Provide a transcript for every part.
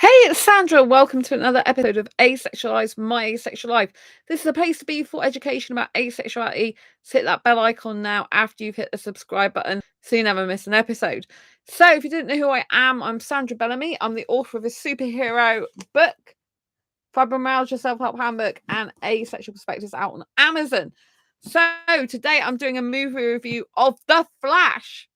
Hey, it's Sandra. Welcome to another episode of Asexualise, My Asexual Life. This is a place to be for education about asexuality. So hit that bell icon now after you've hit the subscribe button so you never miss an episode. So, if you didn't know who I am, I'm Sandra Bellamy. I'm the author of a superhero book, Fibromyalgia Self-Help Handbook, and Asexual Perspectives out on Amazon. So, today I'm doing a movie review of The Flash.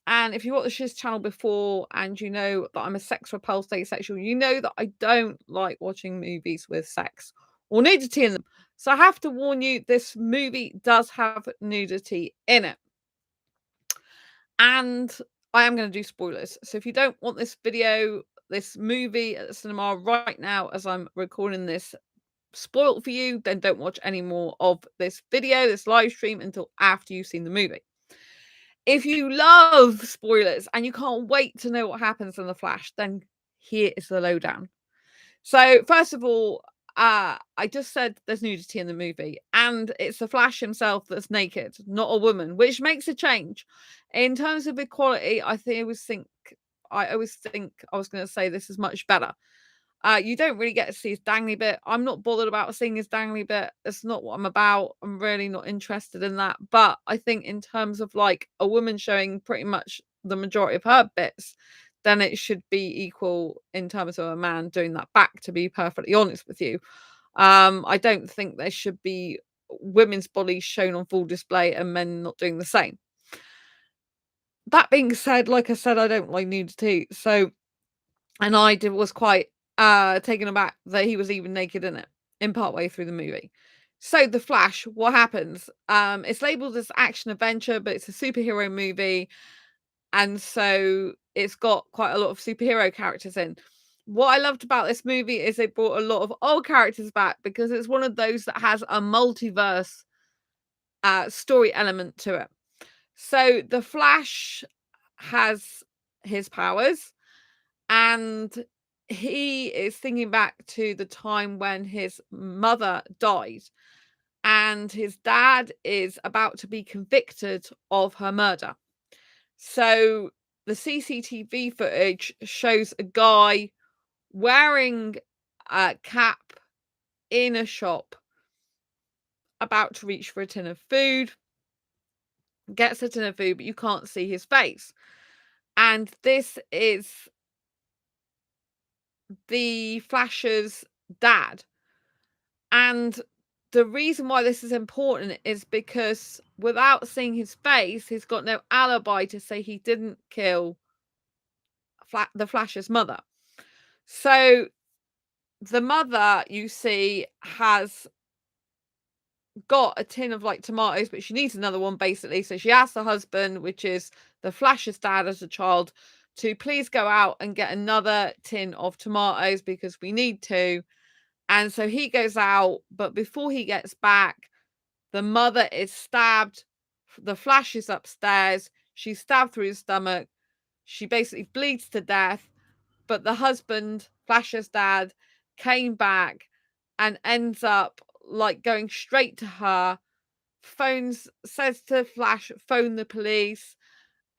And if you watched this channel before and you know that I'm a sex repulsed asexual, you know that I don't like watching movies with sex or nudity in them. So I have to warn you, this movie does have nudity in it. And I am going to do spoilers. So if you don't want this movie at the cinema right now as I'm recording this spoiled for you, then don't watch any more of this video, this live stream until after you've seen the movie. If you love spoilers and you can't wait to know what happens in The Flash, then here is the lowdown. So, first of all, I just said there's nudity in the movie, and it's the Flash himself that's naked, not a woman, which makes a change. In terms of equality, I always think I was going to say this is much better. You don't really get to see his dangly bit. I'm not bothered about seeing his dangly bit. It's not what I'm about. I'm really not interested in that. But I think in terms of like a woman showing pretty much the majority of her bits, then it should be equal in terms of a man doing that back, to be perfectly honest with you. I don't think there should be women's bodies shown on full display and men not doing the same. That being said, like I said, I don't like nudity. So, and was quite taken aback that he was even naked in it in part way through the movie. So The Flash, what happens? It's labeled as action adventure, but it's a superhero movie, and so it's got quite a lot of superhero characters in. What I loved about this movie is they brought a lot of old characters back because it's one of those that has a multiverse story element to it. So The Flash has his powers, and he is thinking back to the time when his mother died, and his dad is about to be convicted of her murder. So the CCTV footage shows a guy wearing a cap in a shop, about to reach for a tin of food, gets a tin of food, but you can't see his face. And this is the Flash's dad. And the reason why this is important is because without seeing his face, he's got no alibi to say he didn't kill the Flash's mother. So the mother, you see, has got a tin of like tomatoes, but she needs another one basically. So she asks the husband, which is the Flash's dad as a child, to please go out and get another tin of tomatoes because we need to. And so he goes out, but before he gets back, the mother is stabbed. The Flash is upstairs. She's stabbed through the stomach. She basically bleeds to death. But the husband, Flash's dad, came back and ends up like going straight to her, says to Flash, phone the police,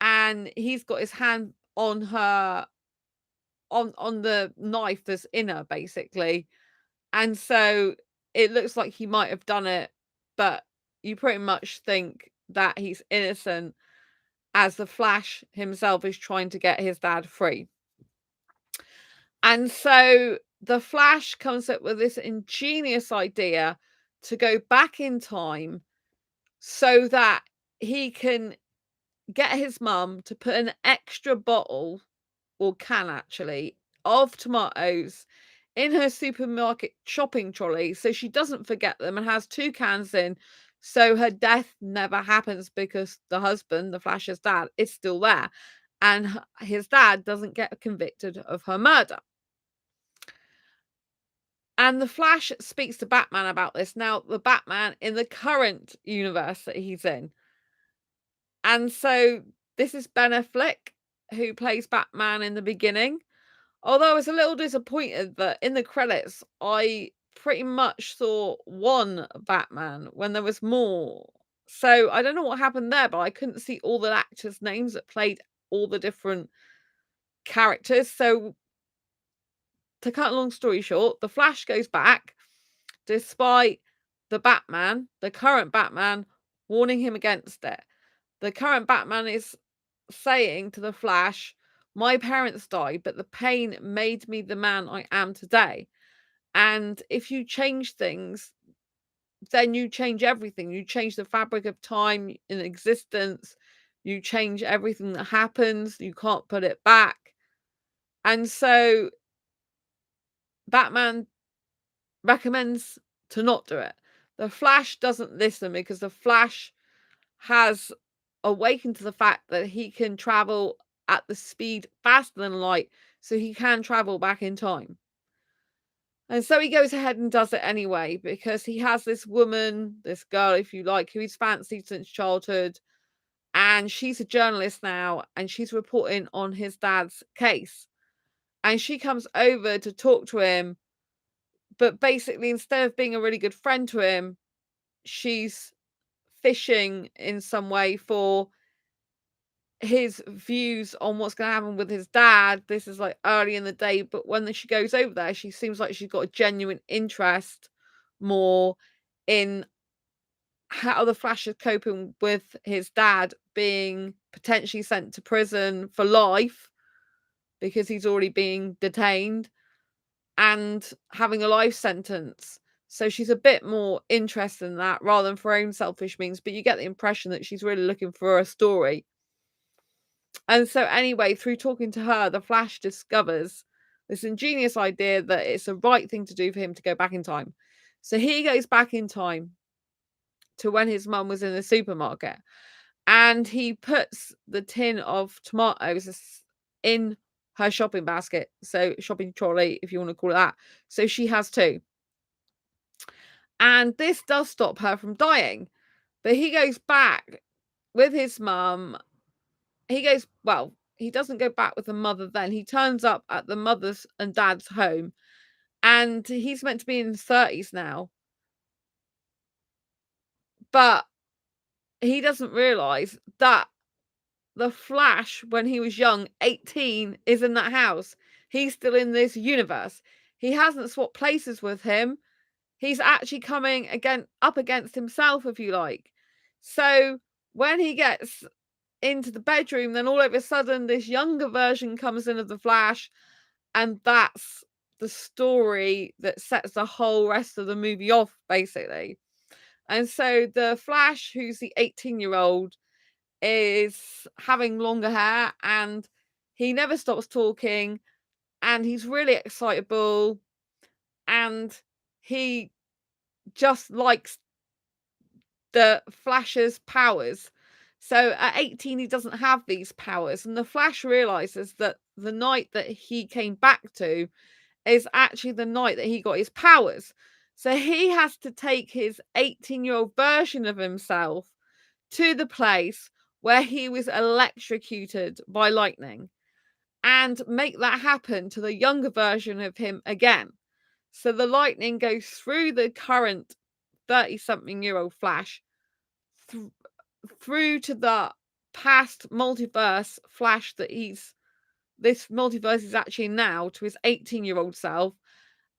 and he's got his hand on her, on the knife that's in her, basically. And so it looks like he might have done it, but you pretty much think that he's innocent as the Flash himself is trying to get his dad free. And so the Flash comes up with this ingenious idea to go back in time so that he can get his mum to put an extra bottle, or can actually, of tomatoes in her supermarket shopping trolley so she doesn't forget them and has 2 cans in, so her death never happens because the husband, the Flash's dad, is still there and his dad doesn't get convicted of her murder. And the Flash speaks to Batman about this. Now, the Batman in the current universe that he's in. And so this is Ben Affleck, who plays Batman in the beginning. Although I was a little disappointed that in the credits, I pretty much saw one Batman when there was more. So I don't know what happened there, but I couldn't see all the actors' names that played all the different characters. So to cut a long story short, the Flash goes back despite the Batman, the current Batman, warning him against it. The current Batman is saying to the Flash, "My parents died, but the pain made me the man I am today. And if you change things, then you change everything. You change the fabric of time in existence. You change everything that happens. You can't put it back." And so Batman recommends to not do it. The Flash doesn't listen because the Flash has awakened to the fact that he can travel at the speed faster than light, so he can travel back in time. And so he goes ahead and does it anyway because he has this woman, this girl, if you like, who he's fancied since childhood. And she's a journalist now and she's reporting on his dad's case. And she comes over to talk to him. But basically, instead of being a really good friend to him, she's fishing in some way for his views on what's going to happen with his dad. This is like early in the day, but when she goes over there, she seems like she's got a genuine interest more in how the Flash is coping with his dad being potentially sent to prison for life because he's already being detained and having a life sentence. So she's a bit more interested in that rather than for her own selfish means, but you get the impression that she's really looking for a story. And so anyway, through talking to her, the Flash discovers this ingenious idea that it's the right thing to do for him to go back in time. So he goes back in time to when his mum was in the supermarket and he puts the tin of tomatoes in her shopping basket. So shopping trolley, if you want to call it that. So she has two. And this does stop her from dying. But he goes back with his mum. He doesn't go back with the mother then. He turns up at the mother's and dad's home. And he's meant to be in his 30s now. But he doesn't realise that the Flash, when he was young, 18, is in that house. He's still in this universe. He hasn't swapped places with him. He's actually coming up against himself, if you like. So when he gets into the bedroom, then all of a sudden this younger version comes in of the Flash, and that's the story that sets the whole rest of the movie off, basically. And so the Flash, who's the 18-year-old, is having longer hair and he never stops talking and he's really excitable and he just likes the Flash's powers. So at 18, he doesn't have these powers. And the Flash realizes that the night that he came back to is actually the night that he got his powers. So he has to take his 18-year-old version of himself to the place where he was electrocuted by lightning and make that happen to the younger version of him again. So the lightning goes through the current 30-something-year-old Flash through to the past multiverse Flash that this multiverse is actually now to his 18-year-old self,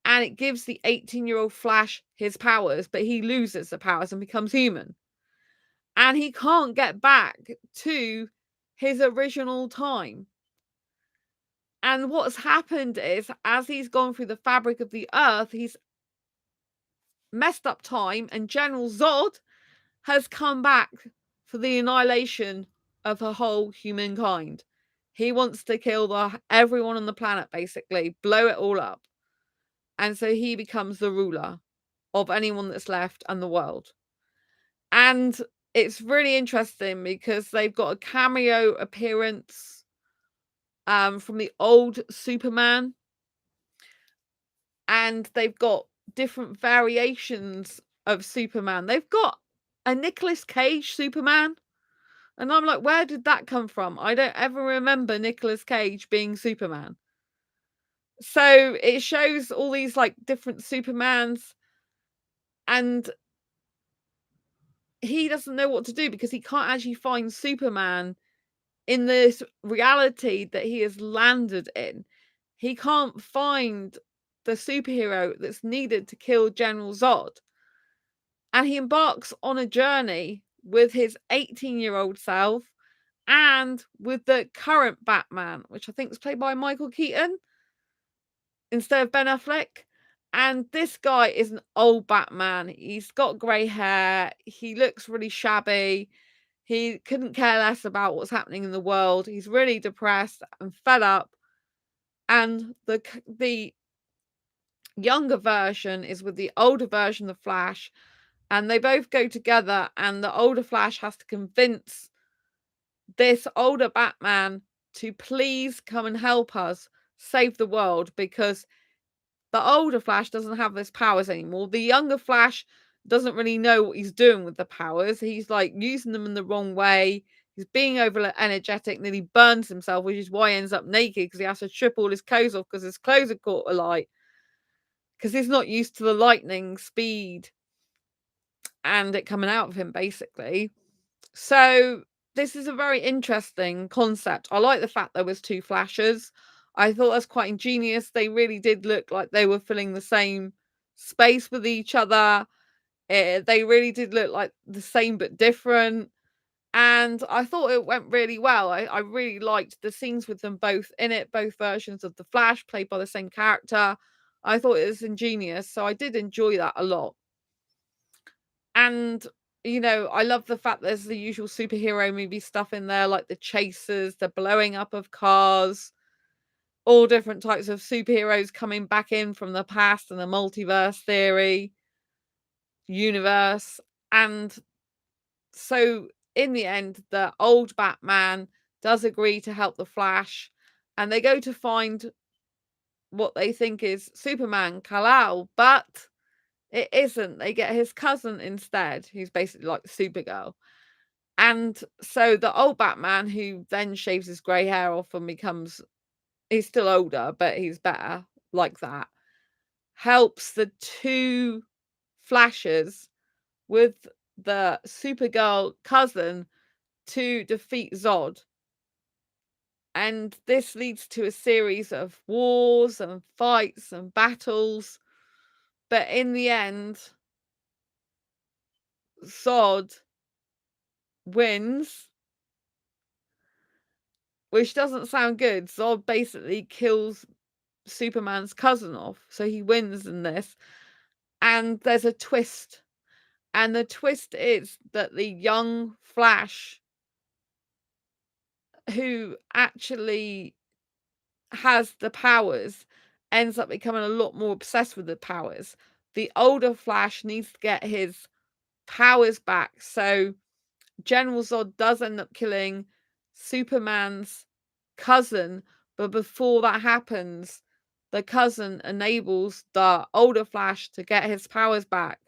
and it gives the 18-year-old Flash his powers, but he loses the powers and becomes human. And he can't get back to his original time. And what's happened is, as he's gone through the fabric of the earth, he's messed up time, and General Zod has come back for the annihilation of the whole humankind. He wants to kill everyone on the planet, basically, blow it all up. And so he becomes the ruler of anyone that's left and the world. And it's really interesting because they've got a cameo appearance from the old Superman. And they've got different variations of Superman. They've got a Nicolas Cage Superman. And I'm like, where did that come from? I don't ever remember Nicolas Cage being Superman. So it shows all these like different Supermans. And he doesn't know what to do because he can't actually find Superman in this reality that he has landed in. He can't find the superhero that's needed to kill General Zod. And he embarks on a journey with his 18-year-old self and with the current Batman, which I think was played by Michael Keaton instead of Ben Affleck. And this guy is an old Batman. He's got grey hair. He looks really shabby. He couldn't care less about what's happening in the world. He's really depressed and fed up. And the younger version is with the older version of Flash, and they both go together, and the older Flash has to convince this older Batman to please come and help us save the world, because the older Flash doesn't have his powers anymore. The younger Flash doesn't really know what he's doing with the powers. He's like using them in the wrong way. He's being over energetic, nearly burns himself, which is why he ends up naked, because he has to strip all his clothes off because his clothes are caught alight. Because he's not used to the lightning speed and it coming out of him, basically. So this is a very interesting concept. I like the fact there was two Flashes. I thought that's quite ingenious. They really did look like they were filling the same space with each other. They really did look like the same but different. And I thought it went really well. I really liked the scenes with them both in it, both versions of the Flash played by the same character. I thought it was ingenious, so I did enjoy that a lot. And, you know, I love the fact there's the usual superhero movie stuff in there, like the chasers, the blowing up of cars, all different types of superheroes coming back in from the past and the multiverse theory universe. And so in the end, the old Batman does agree to help the Flash, and they go to find what they think is Superman, Kal-El, but it isn't. They get his cousin instead, who's basically like Supergirl. And so the old Batman, who then shaves his grey hair off and becomes, he's still older, but he's better like that, helps the two Flashes with the Supergirl cousin to defeat Zod. And this leads to a series of wars and fights and battles. But in the end, Zod wins, which doesn't sound good. Zod basically kills Superman's cousin off. So he wins in this. And there's a twist. And the twist is that the young Flash, who actually has the powers, ends up becoming a lot more obsessed with the powers. The older Flash needs to get his powers back. So General Zod does end up killing Superman's cousin, but before that happens, the cousin enables the older Flash to get his powers back,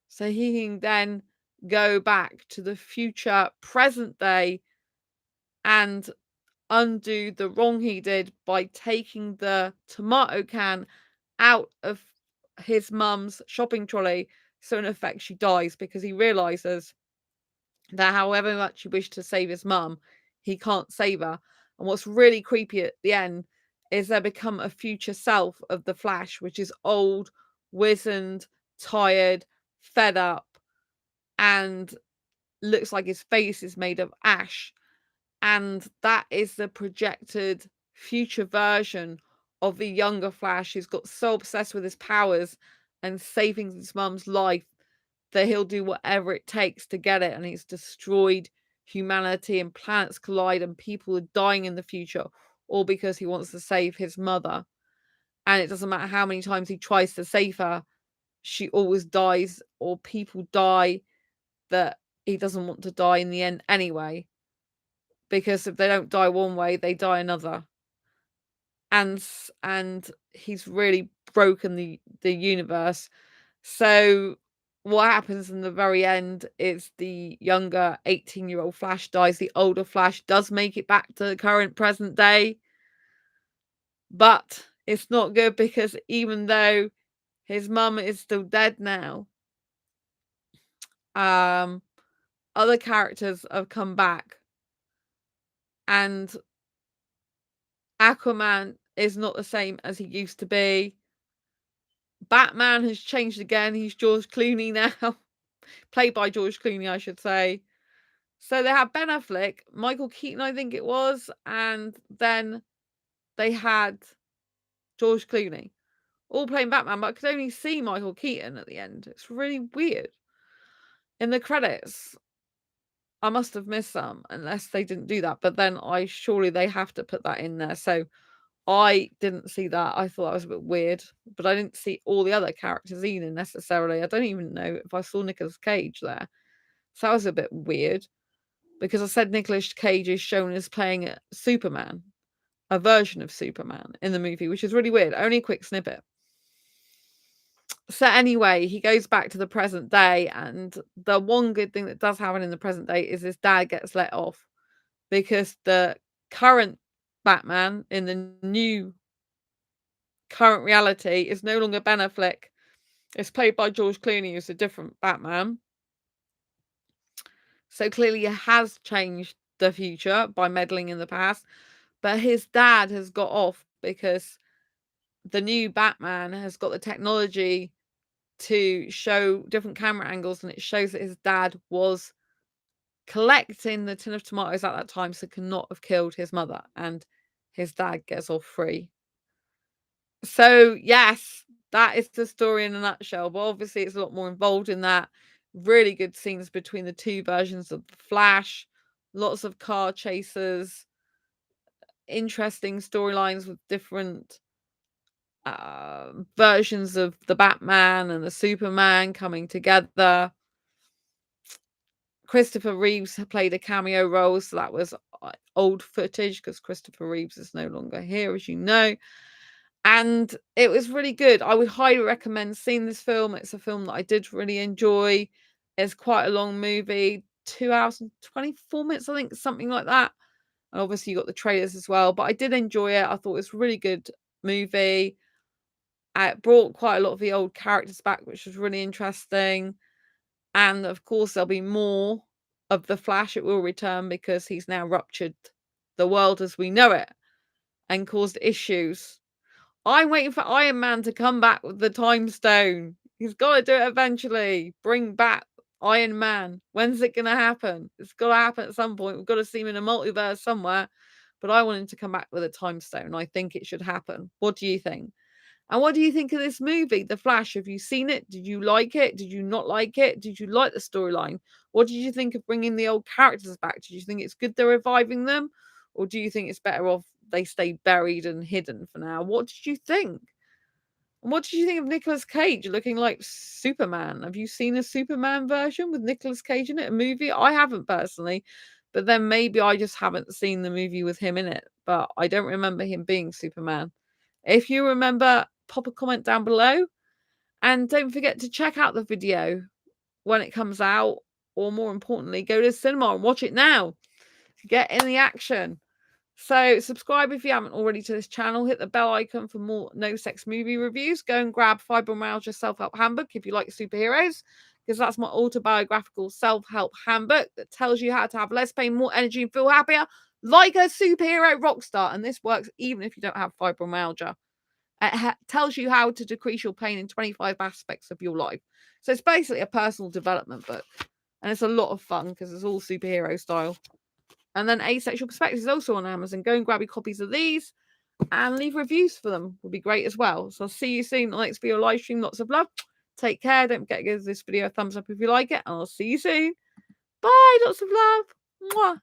so he can then go back to the future present day and undo the wrong he did by taking the tomato can out of his mum's shopping trolley. So in effect, she dies because he realizes that however much he wished to save his mum, he can't save her. And what's really creepy at the end is they become a future self of the Flash, which is old, wizened, tired, fed up, and looks like his face is made of ash. And that is the projected future version of the younger Flash, who's got so obsessed with his powers and saving his mum's life that he'll do whatever it takes to get it, and he's destroyed humanity and planets collide and people are dying in the future, all because he wants to save his mother. And it doesn't matter how many times he tries to save her, she always dies, or people die that he doesn't want to die in the end anyway, because if they don't die one way, they die another. And he's really broken the universe. So what happens in the very end is the younger 18-year-old Flash dies. The older Flash does make it back to the current present day. But it's not good, because even though his mum is still dead now, other characters have come back. And Aquaman is not the same as he used to be. Batman has changed again. He's George Clooney now. Played by George Clooney, I should say. So they had Ben Affleck, Michael Keaton, I think it was, and then they had George Clooney, all playing Batman, but I could only see Michael Keaton at the end. It's really weird. In the credits, I must have missed some, unless they didn't do that, but then surely they have to put that in there. So I didn't see that. I thought that was a bit weird, but I didn't see all the other characters either necessarily. I don't even know if I saw Nicolas Cage there. So that was a bit weird, because I said Nicolas Cage is shown as playing Superman, a version of Superman in the movie, which is really weird. Only a quick snippet. So anyway, he goes back to the present day, and the one good thing that does happen in the present day is his dad gets let off, because the current Batman in the new current reality is no longer Ben Affleck. It's played by George Clooney, who's a different Batman. So clearly he has changed the future by meddling in the past, but his dad has got off because the new Batman has got the technology to show different camera angles, and it shows that his dad was collecting the tin of tomatoes at that time, so cannot have killed his mother, and his dad gets off free. So yes, that is the story in a nutshell, but obviously it's a lot more involved in that. Really good scenes between the two versions of the Flash, lots of car chases, interesting storylines with different versions of the Batman and the Superman coming together. Christopher Reeves played a cameo role, so that was old footage because Christopher Reeves is no longer here, as you know. And it was really good. I would highly recommend seeing this film. It's a film that I did really enjoy. It's quite a long movie, 2 hours and 24 minutes, I think, something like that. And obviously you got the trailers as well, but I did enjoy it. I thought it was a really good movie. It brought quite a lot of the old characters back, which was really interesting. And of course, there'll be more of the Flash. It will return because he's now ruptured the world as we know it and caused issues. I'm waiting for Iron Man to come back with the time stone. He's got to do it eventually. Bring back Iron Man. When's it going to happen? It's got to happen at some point. We've got to see him in a multiverse somewhere. But I want him to come back with a time stone. I think it should happen. What do you think? And what do you think of this movie, The Flash? Have you seen it? Did you like it? Did you not like it? Did you like the storyline? What did you think of bringing the old characters back? Did you think it's good they're reviving them? Or do you think it's better off they stay buried and hidden for now? What did you think? And what did you think of Nicolas Cage looking like Superman? Have you seen a Superman version with Nicolas Cage in it? A movie? I haven't personally. But then maybe I just haven't seen the movie with him in it. But I don't remember him being Superman. If you remember, pop a comment down below. And don't forget to check out the video when it comes out. Or more importantly, go to the cinema and watch it now. Get in the action. So subscribe if you haven't already to this channel. Hit the bell icon for more no sex movie reviews. Go and grab Fibromyalgia Self-Help Handbook if you like superheroes, because that's my autobiographical self-help handbook that tells you how to have less pain, more energy, and feel happier like a superhero rock star. And this works even if you don't have fibromyalgia. It tells you how to decrease your pain in 25 aspects of your life. So it's basically a personal development book. And it's a lot of fun because it's all superhero style. And then Asexual Perspectives is also on Amazon. Go and grab your copies of these and leave reviews for them. Would be great as well. So I'll see you soon on the next video live stream. Lots of love. Take care. Don't forget to give this video a thumbs up if you like it. And I'll see you soon. Bye. Lots of love. Mwah.